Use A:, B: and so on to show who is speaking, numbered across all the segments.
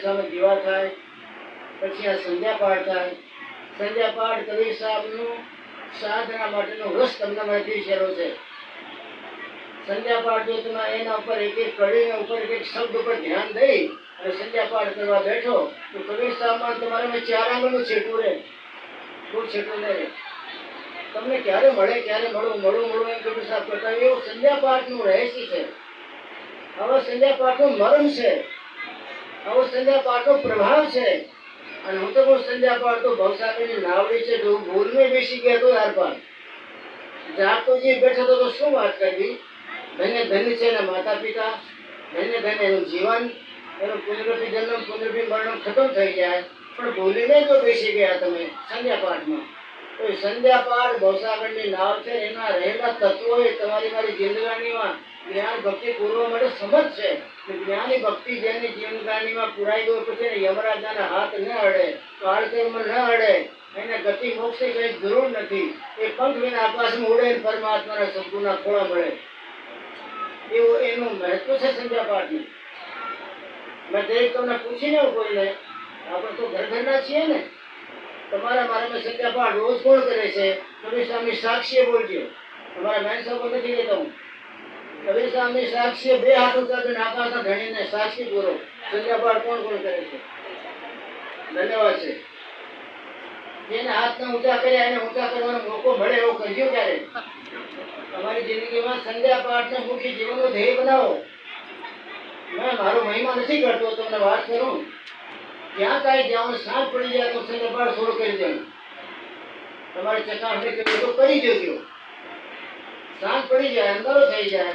A: સામે દીવા થાય, પછી આ સંધ્યા પાઠ થાય. સંધ્યા પાઠ કબીર સાહેબનું સાધના માટેનો રસ તમને માહિતી શેરો છે. સંધ્યા પાઠ જો તમે એના ઉપર એક એક કડીના ઉપર એક એક શબ્દ ઉપર ધ્યાન દઈ અને સંધ્યા પાઠ કરવા બેઠો તો કબીર સાહેબમાં તમારે મેં 4 આંગળનું છેટું રહે, ખૂબ છેટું નહીં રહે. તમને ક્યારે મળે ક્યારે મળું એમ કબીર સાહેબ કહેતા એવું સંધ્યા પાઠનું રહસ્ય છે. આવો સંધ્યા પાઠનું મર્મ છે, આવો સંધ્યા પાઠનો પ્રભાવ છે. અને હું તો કહું સંધ્યા પાઠ તો ભવસાગરની નાવડી છે. જો ભૂલમાં બેસી ગયા તો યાર પાર જાગતો જે બેઠો તો શું વાત કરવી. ધન્ય ધન્ય છે એના માતા પિતા, ધન્ય ધન્ય એનું જીવન, એનું પુનરપી જન્મ પુનરપી મરણ ખતમ થઈ જાય. પણ ભૂલીને જો બેસી ગયા તમે સંધ્યા પાઠમાં તો એ સંધ્યા પાઠ ભવસાગરની નાવ છે. એના રહેલા તત્વો એ તમારી મારી જિંદગાનીમાં જ્ઞાન ભક્તિ પૂરવા માટે સમજ છે. જ્ઞાની ભક્તિ જેની જીવનગાનીમાં પુરાઈ ગયો પછી યમરાજાના હાથ ન અડે, કાળકર્મ ન અડે, એને ગતિ મોક્ષની કઈ જરૂર નથી. એ પંખ વિના આકાશમાં ઉડે પરમાત્માના શબ્દોના ખોળા મળે. એવું એનું મહત્વ છે સંધ્યા પાઠનું. મેં દરેક તમને પૂછીને કોઈને, આપણે તો ઘરના છીએ ને, તમારા મારામાં સંધ્યા પાઠ રોજ કોણ કરે છે? કબીર સ્વામી સાક્ષીએ બોલજો. તમારા બેન સાહેબ નથી કહેતા હું. કબીર સ્વામી સાક્ષીએ 2 હાથ ઊંચા કરીને આકાશના ધણીને સાક્ષી પૂરો. સંધ્યા પાઠ કોણ કોણ કરે છે? ધન્યવાદ છે. જેને હાથને ઊંચા કર્યા એને ઊંચા કરવાનો મોકો મળે એવો કરજો ક્યારે. તમારી જિંદગીમાં સંધ્યા પાઠને મુખ્ય જીવનનો ધ્યેય બનાવો. મેં મારો મહિમા નથી કરતો, તમને વાત કરું. જ્યાં કાંઈ જવાનું સાંજ પડી જાય તો સંધ્યા પાઠ શરૂ કરી દેવાનું. તમારે ચકાસણી કરવી તો કરી દેજો. સાંજ પડી જાય, અંધારો થઈ જાય,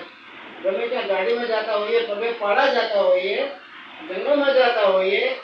A: ગમે ત્યાં ગાડીમાં જતા હોઈએ, પગે પાડા જતા હોઈએ, જંગલમાં જતા હોઈએ,